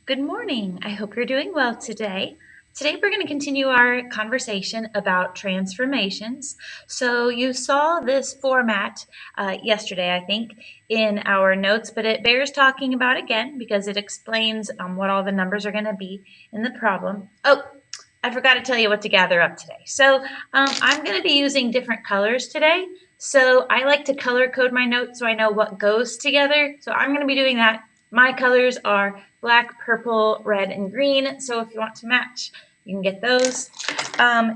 Good morning. I hope you're doing well today. Today we're going to continue our conversation about transformations. So you saw this format yesterday, I think, in our notes, but it bears talking about again because it explains what all the numbers are going to be in the problem. Oh, I forgot to tell you what to gather up today. So I'm going to be using different colors today. So I like to color code my notes so I know what goes together. So I'm going to be doing that. My colors are black, purple, red, and green. So if you want to match, you can get those.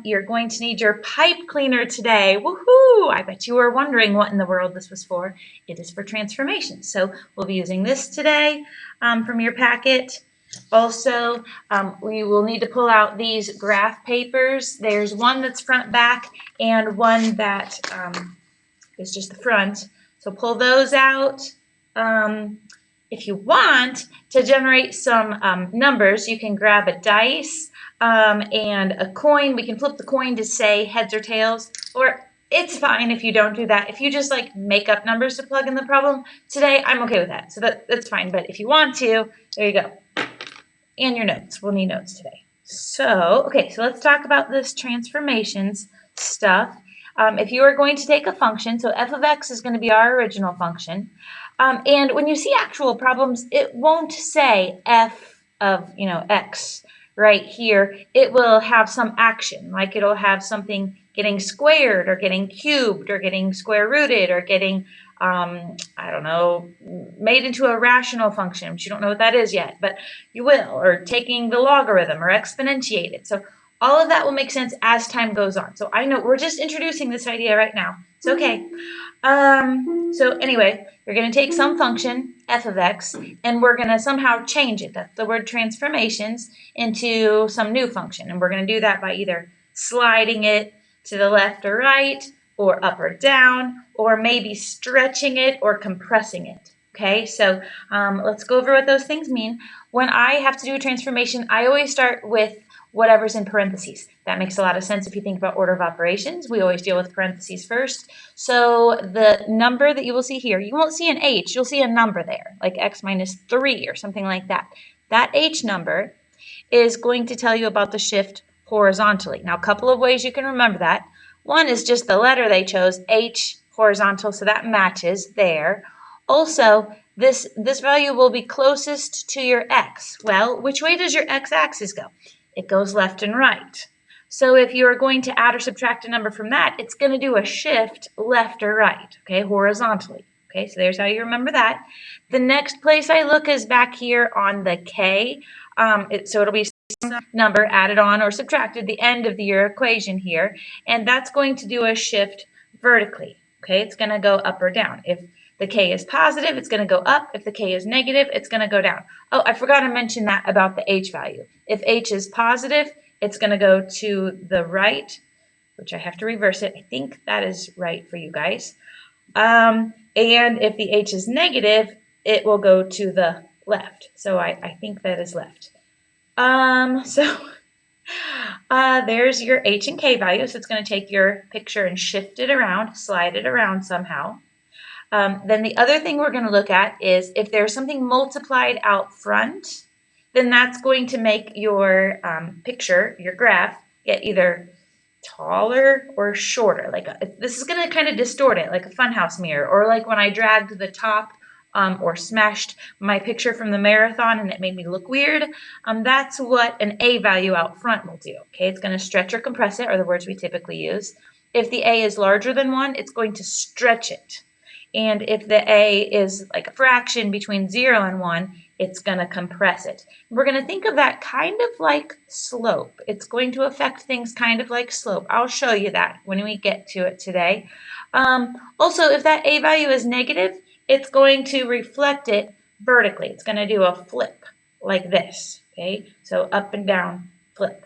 You're going to need your pipe cleaner today. Woohoo! I bet you were wondering what in the world this was for. It is for transformation. So we'll be using this today from your packet. Also, we will need to pull out these graph papers. There's one that's front back and one that is just the front. So pull those out. If you want to generate some numbers, you can grab a dice and a coin. We can flip the coin to say heads or tails, or it's fine if you don't do that. If you just like make up numbers to plug in the problem today, I'm okay with that. So that's fine. But if you want to, there you go. And your notes. We'll need notes today. So let's talk about this transformations stuff. If you are going to take a function, so f of x is going to be our original function. And when you see actual problems, it won't say f of, x right here. It will have some action, like it'll have something getting squared or getting cubed or getting square rooted or getting, I don't know, made into a rational function, which you don't know what that is yet, but you will, or taking the logarithm or exponentiate. So all of that will make sense as time goes on. So I know we're just introducing this idea right now. It's okay. So anyway, we're going to take some function, f of x, and we're going to somehow change it. That's the word transformations into some new function. And we're going to do that by either sliding it to the left or right, or up or down, or maybe stretching it or compressing it. Okay, so let's go over what those things mean. When I have to do a transformation, I always start with whatever's in parentheses. That makes a lot of sense if you think about order of operations. We always deal with parentheses first. So the number that you will see here, you won't see an h, you'll see a number there, like x minus 3 or something like that. That h number is going to tell you about the shift horizontally. Now, a couple of ways you can remember that. One is just the letter they chose, h horizontal, so that matches there. Also, this value will be closest to your x. Well, which way does your x-axis go? It goes left and right. So if you are going to add or subtract a number from that, it's going to do a shift left or right, okay, horizontally. Okay, so there's how you remember that. The next place I look is back here on the k. So it'll be some number added on or subtracted at the end of your equation here, and that's going to do a shift vertically. Okay, it's going to go up or down. If the k is positive, it's going to go up. If the k is negative, it's going to go down. Oh, I forgot to mention that about the h value. If h is positive, it's going to go to the right, which I have to reverse it. I think that is right for you guys. And if the h is negative, it will go to the left. So I think that is left. There's your h and k value. So it's going to take your picture and shift it around, slide it around somehow. Then the other thing we're going to look at is if there's something multiplied out front, then that's going to make your picture, your graph, get either taller or shorter. This is going to kind of distort it, like a funhouse mirror, or like when I dragged the top or smashed my picture from the marathon and it made me look weird. That's what an a value out front will do. Okay, it's going to stretch or compress it, are the words we typically use. If the a is larger than 1, it's going to stretch it. And if the a is like a fraction between 0 and 1, it's going to compress it. We're going to think of that kind of like slope. It's going to affect things kind of like slope. I'll show you that when we get to it today. Also, if that a value is negative, it's going to reflect it vertically. It's going to do a flip like this. Okay, so up and down flip.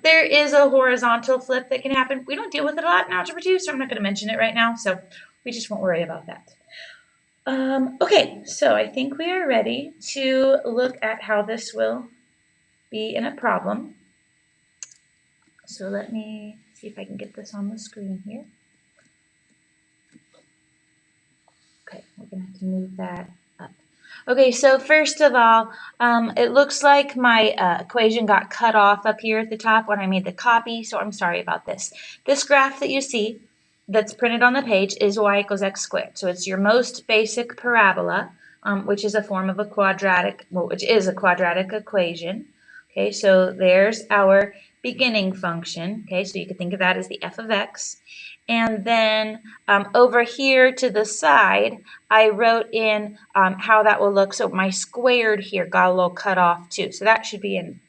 There is a horizontal flip that can happen. We don't deal with it a lot in Algebra 2, so I'm not going to mention it right now. So we just won't worry about that. Okay, so I think we are ready to look at how this will be in a problem. So let me see if I can get this on the screen here. Okay, we're going to have to move that up. Okay, so first of all, it looks like my equation got cut off up here at the top when I made the copy, so I'm sorry about this. This graph that you see that's printed on the page is y equals x squared. So it's your most basic parabola, which is a form of a quadratic, well, which is a quadratic equation. Okay, so there's our beginning function. Okay, so you could think of that as the f of x. And then over here to the side, I wrote in how that will look. So my squared here got a little cut off too. So that should be in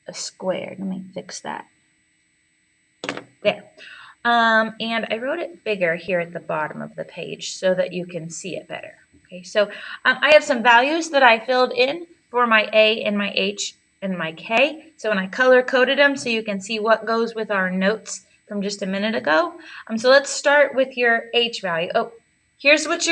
a squared. Let me fix that. There. And I wrote it bigger here at the bottom of the page so that you can see it better. Okay, so I have some values that I filled in for my A and my H and my K. So when I color coded them so you can see what goes with our notes from just a minute ago. So let's start with your H value. Oh, here's what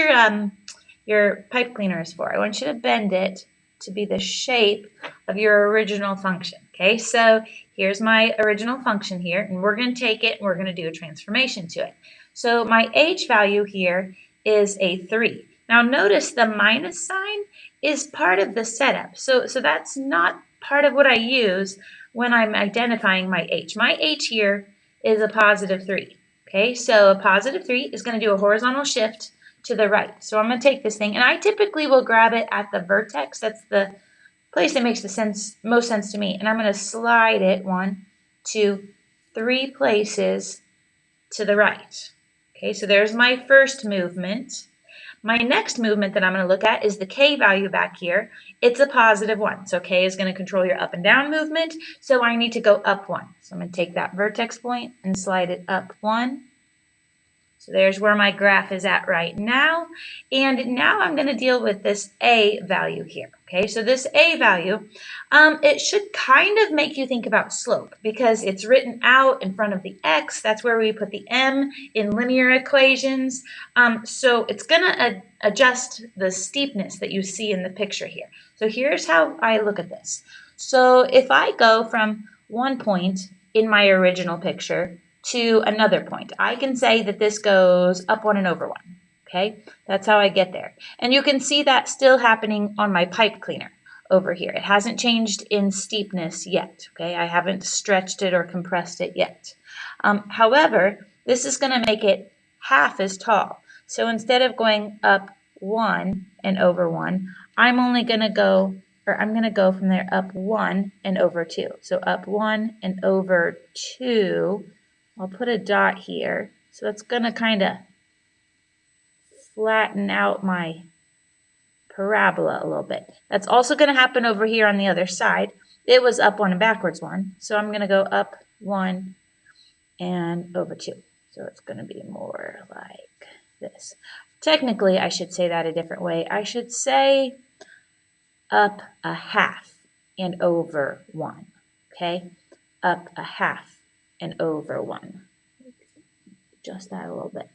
your pipe cleaner is for. I want you to bend it to be the shape of your original function. Okay, so here's my original function here, and we're going to take it and we're going to do a transformation to it. So my H value here is a 3. Now notice the minus sign is part of the setup. So that's not part of what I use when I'm identifying my H. My H here is a positive 3. Okay, so a positive 3 is going to do a horizontal shift to the right. So I'm going to take this thing, and I typically will grab it at the vertex. That's the place that makes the most sense to me. And I'm going to slide it 1, 2, 3 places to the right. Okay, so there's my first movement. My next movement that I'm going to look at is the K value back here. It's a positive 1. So K is going to control your up and down movement. So I need to go up 1. So I'm going to take that vertex point and slide it up 1. So there's where my graph is at right now. And now I'm going to deal with this A value here. Okay, so this A value, it should kind of make you think about slope because it's written out in front of the X. That's where we put the M in linear equations. So it's going to adjust the steepness that you see in the picture here. So here's how I look at this. So if I go from one point in my original picture to another point, I can say that this goes up 1 and over 1. Okay, that's how I get there. And you can see that still happening on my pipe cleaner over here. It hasn't changed in steepness yet. Okay, I haven't stretched it or compressed it yet. However, this is going to make it half as tall. So instead of going up 1 and over 1, I'm going to go from there up 1 and over 2. So up 1 and over 2. I'll put a dot here. So it's going to kind of flatten out my parabola a little bit. That's also going to happen over here on the other side. It was up 1 and backwards 1. So I'm going to go up 1 and over 2. So it's going to be more like this. Technically, I should say that a different way. I should say up a half and over 1. Okay? Up a half and over 1. Adjust that a little bit.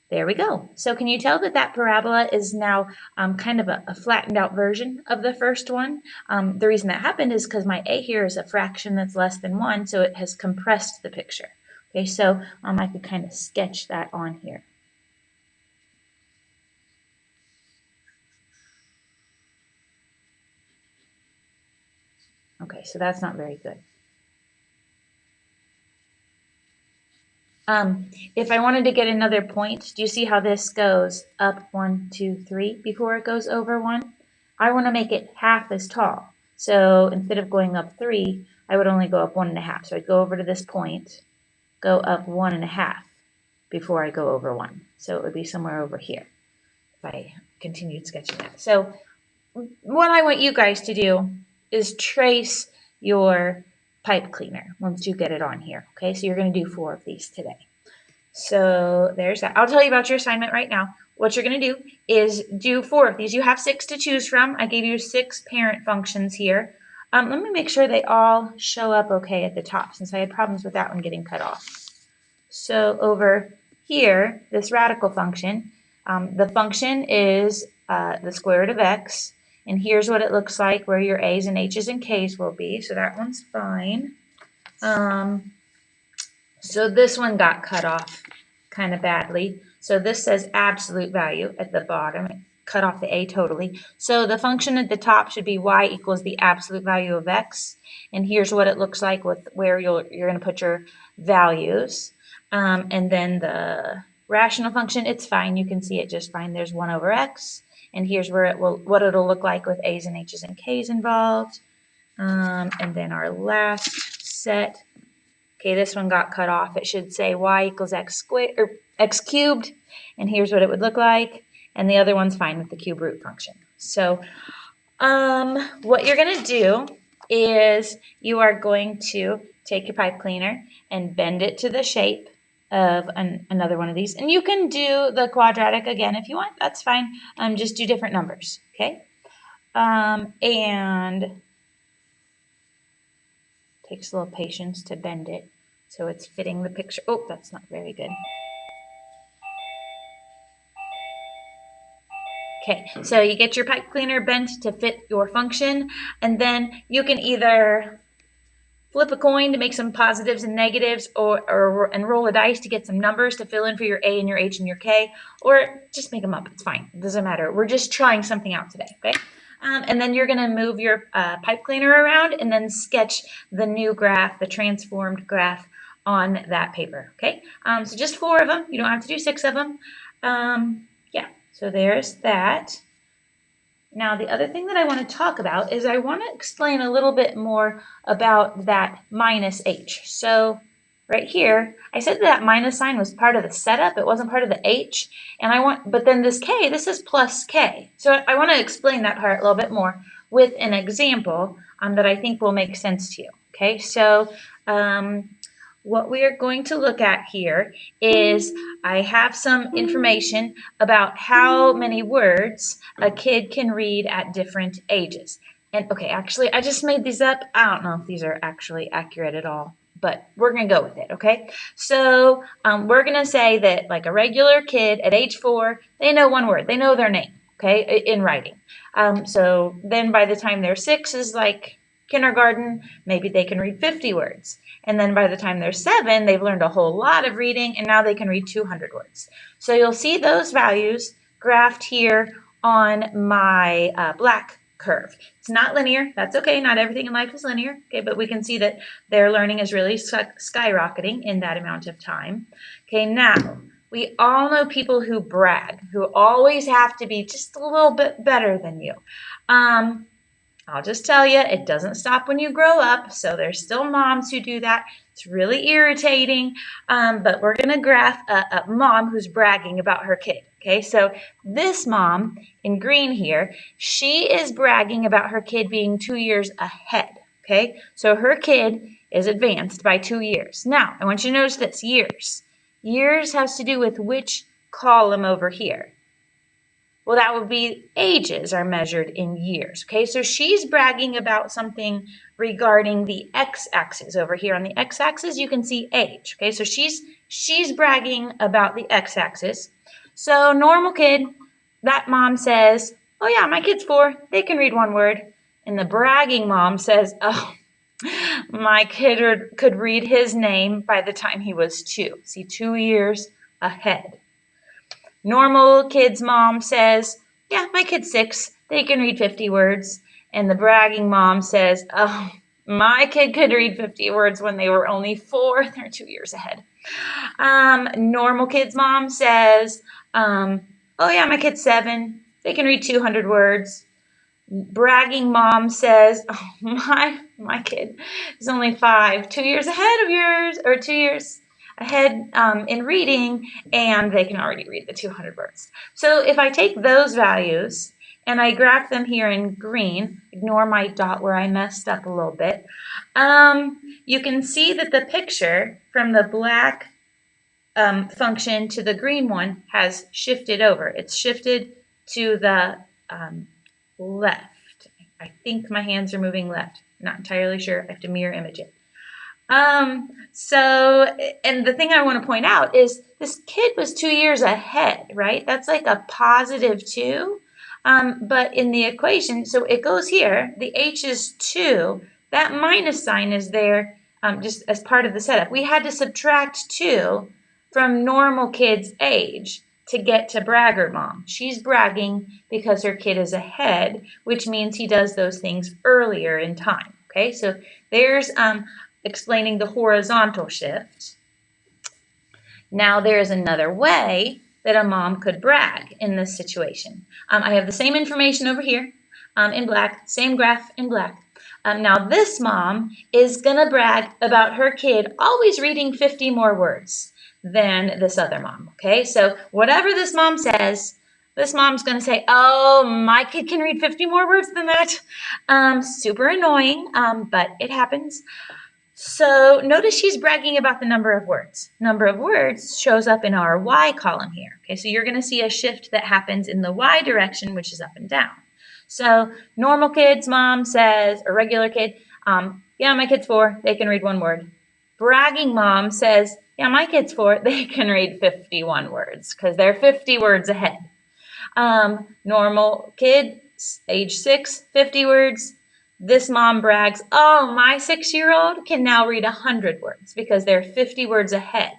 There we go. So can you tell that that parabola is now kind of a flattened out version of the first one? The reason that happened is because my A here is a fraction that's less than 1, so it has compressed the picture. Okay, so I could kind of sketch that on here. Okay, so that's not very good. If I wanted to get another point, do you see how this goes up 1, 2, 3 before it goes over 1? I want to make it half as tall. So instead of going up 3, I would only go up 1.5. So I'd go over to this point, go up 1.5 before I go over 1. So it would be somewhere over here if I continued sketching that. So what I want you guys to do is trace your pipe cleaner once you get it on here. Okay, so you're going to do 4 of these today. So there's that. I'll tell you about your assignment right now. What you're going to do is do 4 of these. You have 6 to choose from. I gave you 6 parent functions here. Let me make sure they all show up okay at the top since I had problems with that one getting cut off. So over here, this radical function, the function is the square root of x. And here's what it looks like where your A's and H's and K's will be. So that one's fine. So this one got cut off kind of badly. So this says absolute value at the bottom. cut off the a totally. So the function at the top should be y equals the absolute value of x. And here's what it looks like with where you're going to put your values. And then the rational function, it's fine. You can see it just fine. There's 1 over x. And here's where what it'll look like with a's and h's and k's involved. And then our last set. Okay, this one got cut off. It should say y equals x squared or x cubed. And here's what it would look like. And the other one's fine with the cube root function. So what you're going to do is you are going to take your pipe cleaner and bend it to the shape of another one of these. And you can do the quadratic again if you want. That's fine. Just do different numbers, okay? And takes a little patience to bend it so it's fitting the picture. Oh, that's not very good. Okay, so you get your pipe cleaner bent to fit your function, and then you can either flip a coin to make some positives and negatives, and roll a dice to get some numbers to fill in for your A and your H and your K, or just make them up. It's fine. It doesn't matter. We're just trying something out today, okay? And then you're going to move your pipe cleaner around and then sketch the new graph, the transformed graph on that paper, okay? So just 4 of them. You don't have to do 6 of them. Yeah, so there's that. Now, the other thing that I want to talk about is I want to explain a little bit more about that minus h. So right here, I said that minus sign was part of the setup. It wasn't part of the h. But then this k, this is plus k. So I want to explain that part a little bit more with an example that I think will make sense to you. Okay, so what we are going to look at here is I have some information about how many words a kid can read at different ages. And okay, actually, I just made these up. I don't know if these are actually accurate at all, but we're going to go with it, okay? So we're going to say that like a regular kid at age 4, they know 1 word. They know their name, okay, in writing. So then by the time they're 6 is like kindergarten, maybe they can read 50 words. And then by the time they're 7, they've learned a whole lot of reading, and now they can read 200 words. So you'll see those values graphed here on my black curve. It's not linear. That's okay. Not everything in life is linear. Okay, but we can see that their learning is really skyrocketing in that amount of time. Okay, now we all know people who brag, who always have to be just a little bit better than you. I'll just tell you, it doesn't stop when you grow up. So there's still moms who do that. It's really irritating. But we're going to graph a mom who's bragging about her kid. Okay, so this mom in green here, she is bragging about her kid being 2 years ahead. Okay, so her kid is advanced by 2 years. Now, I want you to notice this, years. Years has to do with which column over here. Well, that would be ages are measured in years. Okay, so she's bragging about something regarding the x-axis. Over here on the x-axis, you can see age. Okay, so she's bragging about the x-axis. So normal kid, that mom says, oh yeah, my kid's 4. They can read 1 word. And the bragging mom says, oh, my kid could read his name by the time he was 2. See, 2 years ahead. Normal kid's mom says, yeah, my kid's 6. They can read 50 words. And the bragging mom says, oh, my kid could read 50 words when they were only 4. They're 2 years ahead. Normal kid's mom says, oh yeah, my kid's 7. They can read 200 words. Bragging mom says, oh, my kid is only 5. 2 years ahead of yours, or 2 years ahead in reading, and they can already read the 200 words. So if I take those values and I graph them here in green, ignore my dot where I messed up a little bit, you can see that the picture from the black function to the green one has shifted over. It's shifted to the left. I think my hands are moving left. Not entirely sure. I have to mirror image it. And the thing I want to point out is this kid was 2 years ahead, right? That's like a positive 2. But in the equation, so it goes here, the h is 2. That minus sign is there just as part of the setup. We had to subtract 2 from normal kid's age to get to braggart mom. She's bragging because her kid is ahead, which means he does those things earlier in time. Okay, so there's explaining the horizontal shift. Now there is another way that a mom could brag in this situation. I have the same information over here in black, same graph in black. Now this mom is going to brag about her kid always reading 50 more words than this other mom, okay? So whatever this mom says, this mom's going to say, oh, my kid can read 50 more words than that. Super annoying, but it happens. So notice she's bragging about the number of words. Number of words shows up in our Y column here. Okay, so you're going to see a shift that happens in the Y direction, which is up and down. So normal kid's mom says, or regular kid, yeah, my kid's 4, they can read 1 word. Bragging mom says, yeah, my kid's 4, they can read 51 words because they're 50 words ahead. Normal kid, age 6, 50 words. This mom brags, oh, my 6-year-old can now read 100 words because they're 50 words ahead.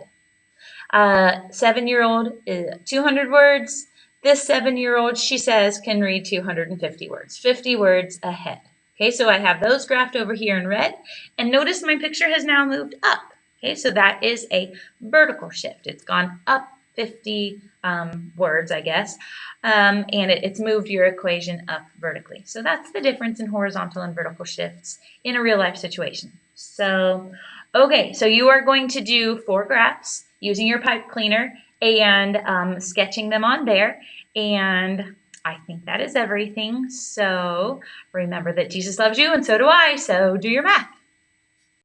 7-year-old is 200 words. This 7-year-old, she says, can read 250 words, 50 words ahead. Okay, so I have those graphed over here in red. And notice my picture has now moved up. Okay, so that is a vertical shift. It's gone up 50 words, I guess, and it's moved your equation up vertically. So that's the difference in horizontal and vertical shifts in a real life situation. So, okay, so you are going to do 4 graphs using your pipe cleaner and sketching them on there. And I think that is everything. So remember that Jesus loves you and so do I. So do your math.